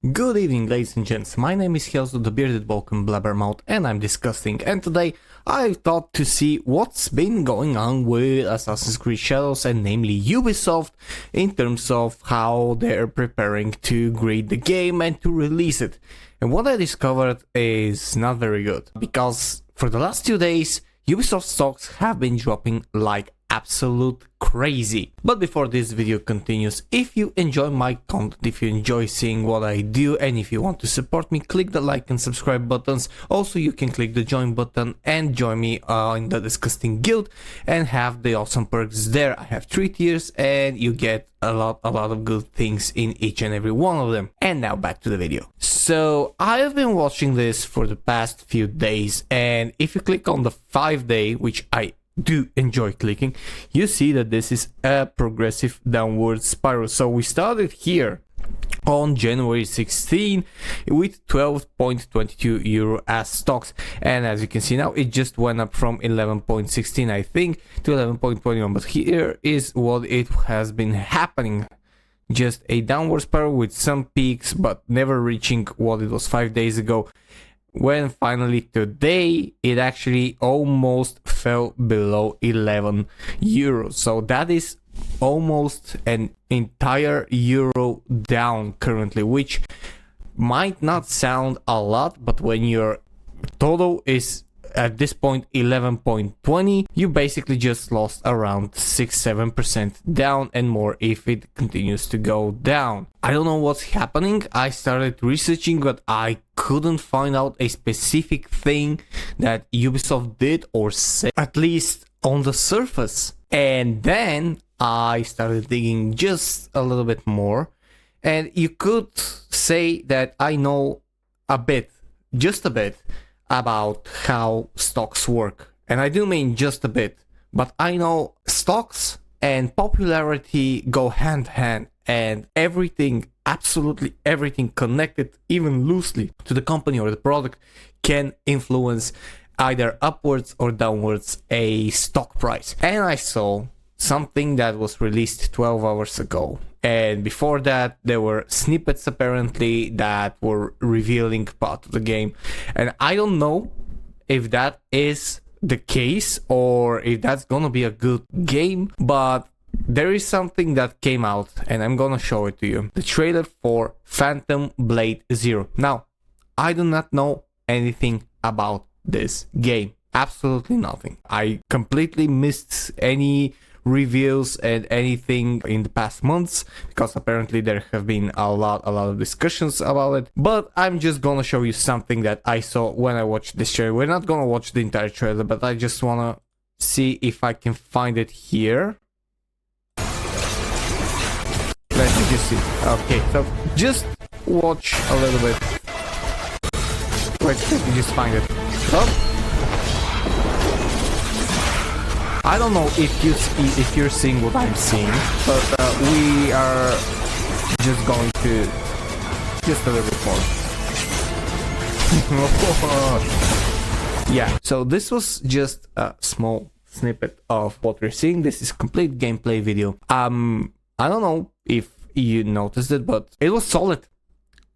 Good evening, ladies and gents. My name is Helzo, the bearded Balkan blabbermouth, and I'm DiscussThing. And today I thought to see what's been going on with Assassin's Creed Shadows, and namely Ubisoft, in terms of how they're preparing to grade the game and to release it. And what I discovered is not very good, because for the last 2 days Ubisoft stocks have been dropping like absolute crazy. But before this video continues, if you enjoy my content, if you enjoy seeing what I do, and if you want to support me, click the like and subscribe buttons. Also, you can click the join button and join me in the DiscussThing guild and have the awesome perks there. I have 3 tiers and you get a lot of good things in each and every one of them. And now back to the video. So I have been watching this for the past few days, and if you click on the 5-day, which I do enjoy clicking, you see that this is a progressive downward spiral. So we started here on January 16 with 12.22 euro as stocks, and as you can see now it just went up from 11.16 I think to 11.21. but here is what it has been happening: just a downward spiral with some peaks, but never reaching what it was 5 days ago, when finally today it actually almost fell below 11 euros. So that is almost an entire euro down currently, which might not sound a lot, but when your total is at this point 11.20, you basically just lost around 6-7% down, and more if it continues to go down. I don't know what's happening. I started researching, but I couldn't find out a specific thing that Ubisoft did or said, at least on the surface. And then I started digging just a little bit more, and you could say that I know a bit, just a bit, about how stocks work. And I do mean just a bit, but I know stocks and popularity go hand in hand, and everything, absolutely everything connected even loosely to the company or the product can influence either upwards or downwards a stock price. And I saw something that was released 12 hours ago, and before that there were snippets apparently that were revealing part of the game, and I don't know if that is the case or if that's gonna be a good game, but there is something that came out and I'm gonna show it to you. The trailer for Phantom Blade Zero. Now, I do not know anything about this game, absolutely nothing. I completely missed any reviews and anything in the past months, because apparently there have been a lot of discussions about it. But I'm just gonna show you something that I saw when I watched this trailer. We're not gonna watch the entire trailer, but I just wanna see if I can find it here. Let me just see. Okay, so just watch a little bit. Wait, let me just find it. Oh. I don't know if you're seeing what I'm seeing, but we are just going to just a little bit more. Yeah, so this was just a small snippet of what we're seeing. This is complete gameplay video. I don't know if you noticed it, but it was solid,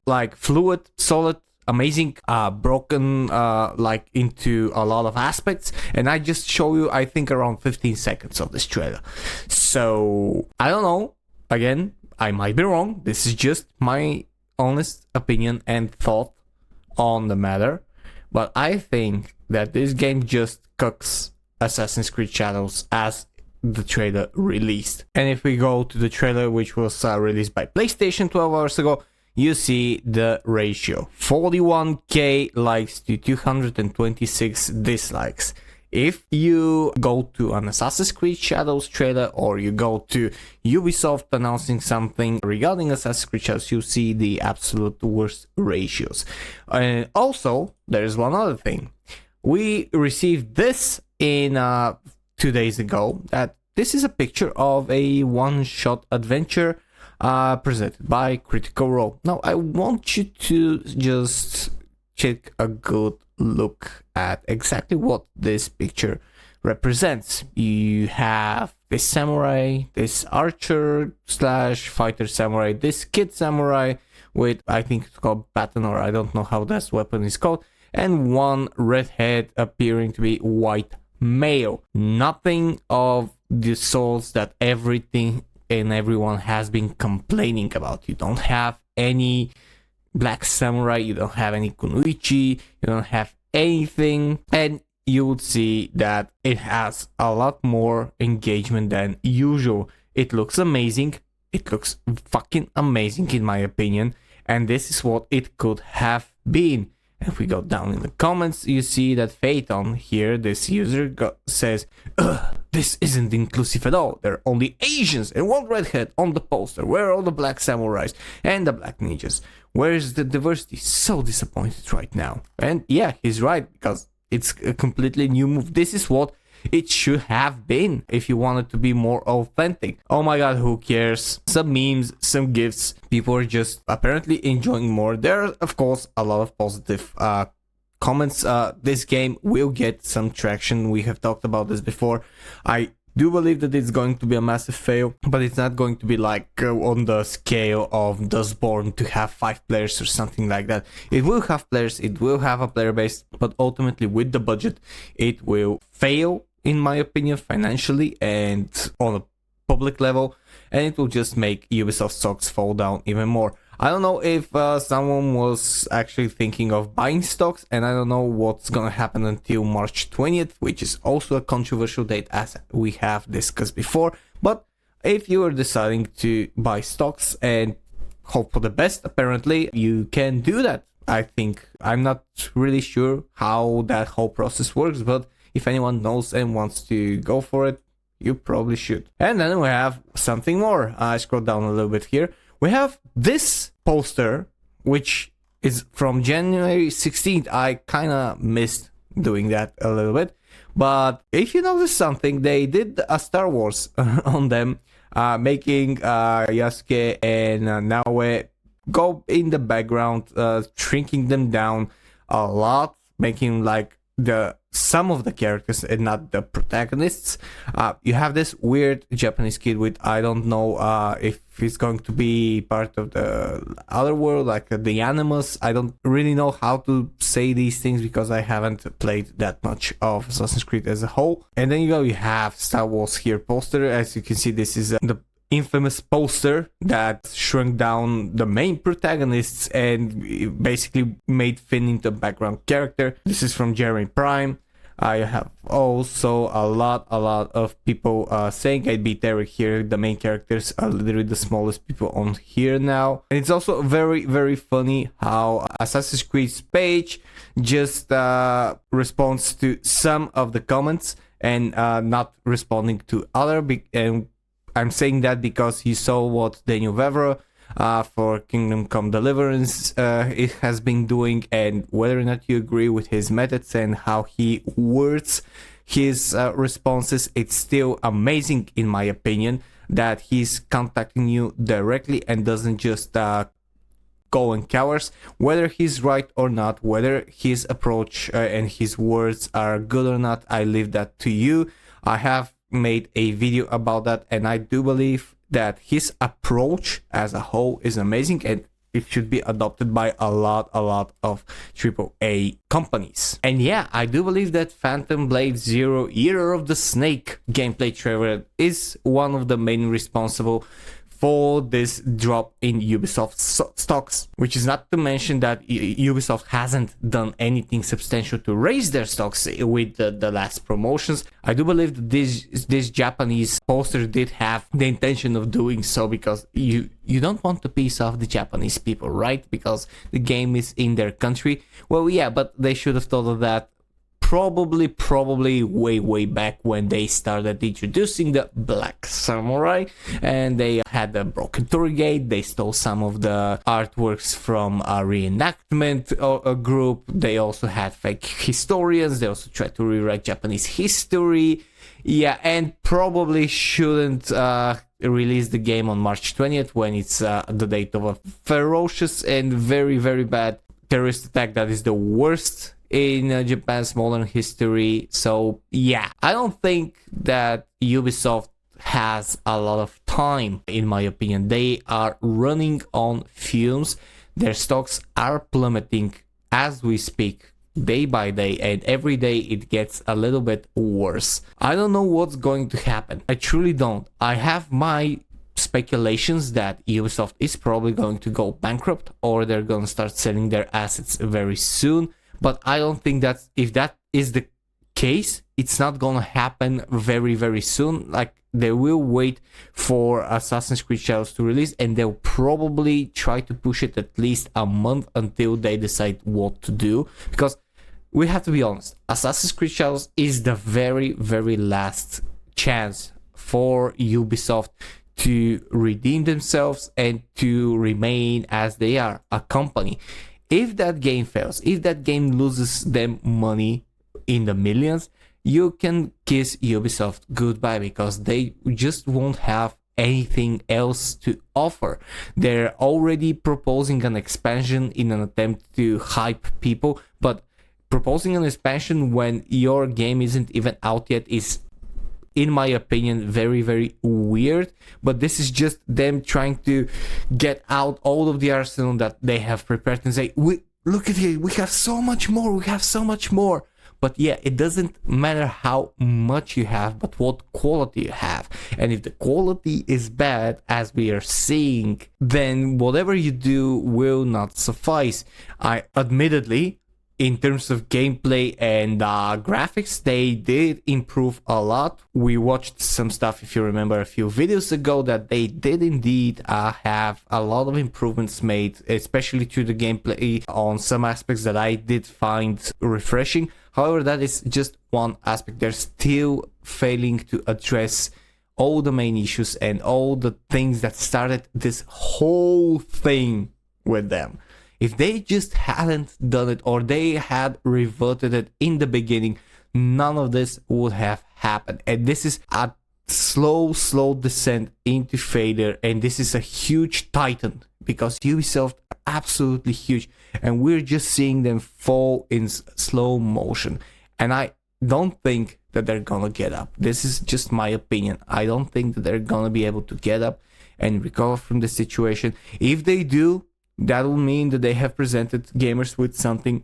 like fluid, solid, amazing, broken like into a lot of aspects, and I just show you I think around 15 seconds of this trailer. So I don't know, again, I might be wrong. This is just my honest opinion and thought on the matter, but I think that this game just cooks Assassin's Creed Shadows as the trailer released. And if we go to the trailer, which was released by PlayStation 12 hours ago, you see the ratio: 41k likes to 226 dislikes. If you go to an Assassin's Creed Shadows trailer, or you go to Ubisoft announcing something regarding Assassin's Creed Shadows, you see the absolute worst ratios. And also, there's one other thing. We received this in 2 days ago, that this is a picture of a one-shot adventure presented by Critical Role. Now I want you to just take a good look at exactly what this picture represents. You have this samurai, this archer slash fighter samurai, this kid samurai with, I think it's called baton, or I don't know how that weapon is called, and one redhead appearing to be white male. Nothing of the souls that everything and everyone has been complaining about. You don't have any black samurai, you don't have any kunoichi, you don't have anything, and you would see that it has a lot more engagement than usual. It looks amazing. It looks fucking amazing in my opinion, and this is what it could have been. If we go down in the comments, you see that Phaeton here, this user, says, this isn't inclusive at all. There are only Asians and one redhead on the poster. Where are all the black samurais and the black ninjas? Where is the diversity? So disappointed right now. And yeah, he's right, because it's a completely new move. This is what it should have been if you wanted to be more authentic. Oh my god, who cares? Some memes, some gifs. People are just apparently enjoying more. There are, of course, a lot of positive comments. This game will get some traction. We have talked about this before. I do believe that it's going to be a massive fail, but it's not going to be like on the scale of Dustborn to have 5 players or something like that. It will have players, it will have a player base, but ultimately with the budget, it will fail, in my opinion, financially and on a public level, and it will just make Ubisoft stocks fall down even more. I don't know if someone was actually thinking of buying stocks, and I don't know what's gonna happen until March 20th, which is also a controversial date as we have discussed before. But if you are deciding to buy stocks and hope for the best, apparently you can do that. I think I'm not really sure how that whole process works, but if anyone knows and wants to go for it, you probably should. And then we have something more. I scroll down a little bit here. We have this poster, which is from January 16th. I kind of missed doing that a little bit. But if you notice something, they did a Star Wars on them, making Yasuke and naoe go in the background, shrinking them down a lot, making like some of the characters and not the protagonists. You have this weird Japanese kid with, I don't know if he's going to be part of the other world, like the animus. I don't really know how to say these things because I haven't played that much of Assassin's Creed as a whole. And then you have Star Wars here poster. As you can see, this is the infamous poster that shrunk down the main protagonists and basically made Finn into a background character. This is from Jeremy Prime. I have also a lot of people saying I'd beat Eric here. The main characters are literally the smallest people on here now. And it's also very funny how Assassin's Creed's page just responds to some of the comments and not responding to other. And I'm saying that because he saw what Daniel Vevra for Kingdom Come Deliverance it has been doing, and whether or not you agree with his methods and how he words his responses, it's still amazing in my opinion that he's contacting you directly and doesn't just go and cowers. Whether he's right or not, whether his approach and his words are good or not, I leave that to you. I have made a video about that, and I do believe that his approach as a whole is amazing, and it should be adopted by a lot of AAA companies. And yeah, I do believe that Phantom Blade Zero Year of the Snake gameplay trailer is one of the main responsible for this drop in Ubisoft stocks, which is not to mention that Ubisoft hasn't done anything substantial to raise their stocks with the last promotions. I do believe that this Japanese poster did have the intention of doing so, because you don't want to piss off the Japanese people, right? Because the game is in their country. Well, yeah, but they should have thought of that probably way back when they started introducing the Black Samurai, and they had the broken tour gate. They stole some of the artworks from a reenactment group. They also had fake historians. They also tried to rewrite Japanese history. Yeah, and probably shouldn't release the game on March 20th when it's the date of a ferocious and very bad terrorist attack that is the worst in Japan's modern history. So yeah, I don't think that Ubisoft has a lot of time, in my opinion. They are running on fumes. Their stocks are plummeting as we speak, day by day, and every day it gets a little bit worse. I don't know what's going to happen. I truly don't. I have my speculations that Ubisoft is probably going to go bankrupt, or they're going to start selling their assets very soon. But I don't think that if that is the case, it's not gonna happen very, very soon. Like, they will wait for Assassin's Creed Shadows to release, and they'll probably try to push it at least a month until they decide what to do. Because we have to be honest, Assassin's Creed Shadows is the very, very last chance for Ubisoft to redeem themselves and to remain as they are, a company. If that game fails, if that game loses them money in the millions, you can kiss Ubisoft goodbye, because they just won't have anything else to offer. They're already proposing an expansion in an attempt to hype people, but proposing an expansion when your game isn't even out yet is, in my opinion, very, very weird. But this is just them trying to get out all of the arsenal that they have prepared and say, look at it, we have so much more, we have so much more. But yeah, it doesn't matter how much you have, but what quality you have. And if the quality is bad, as we are seeing, then whatever you do will not suffice. Admittedly, in terms of gameplay and graphics, they did improve a lot. We watched some stuff, if you remember, a few videos ago, that they did indeed have a lot of improvements made, especially to the gameplay on some aspects that I did find refreshing. However, that is just one aspect. They're still failing to address all the main issues and all the things that started this whole thing with them. If they just hadn't done it, or they had reverted it in the beginning, none of this would have happened. And this is a slow descent into failure, and this is a huge titan, because Ubisoft are absolutely huge, and we're just seeing them fall in slow motion. And I don't think that they're gonna get up. This is just my opinion. I don't think that they're gonna be able to get up and recover from the situation. If they do, that will mean that they have presented gamers with something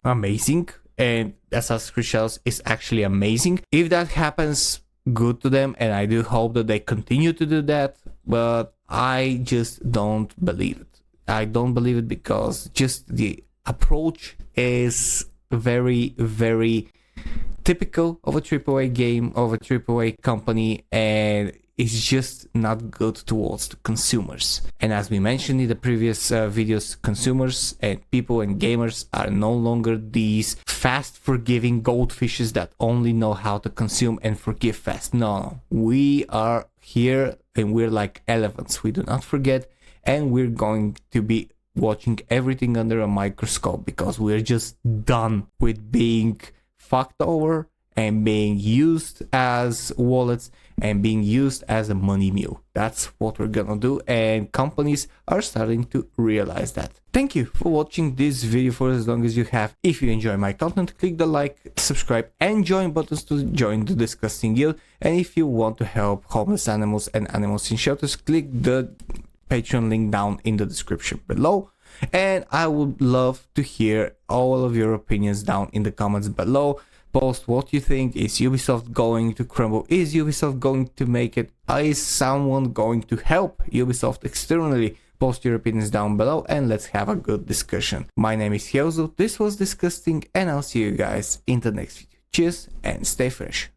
amazing, and Assassin's Creed Shadows is actually amazing. If that happens, good to them, and I do hope that they continue to do that, but I just don't believe it. I don't believe it because just the approach is very, very typical of a AAA game, of a AAA company, and it's just not good towards the consumers. And as we mentioned in the previous videos, consumers and people and gamers are no longer these fast forgiving goldfishes that only know how to consume and forgive fast. No, we are here and we're like elephants. We do not forget, and we're going to be watching everything under a microscope, because we're just done with being fucked over and being used as wallets and being used as a money mule. That's what we're gonna do, and companies are starting to realize that. Thank you for watching this video for as long as you have. If you enjoy my content, click the like, subscribe and join buttons to join the DiscussThing guild. And if you want to help homeless animals and animals in shelters, click the Patreon link down in the description below. And I would love to hear all of your opinions down in the comments below. Post what you think. Is Ubisoft going to crumble? Is Ubisoft going to make it? Is someone going to help Ubisoft externally? Post your opinions down below and let's have a good discussion. My name is Hyozo, this was DiscussThing, and I'll see you guys in the next video. Cheers and stay fresh.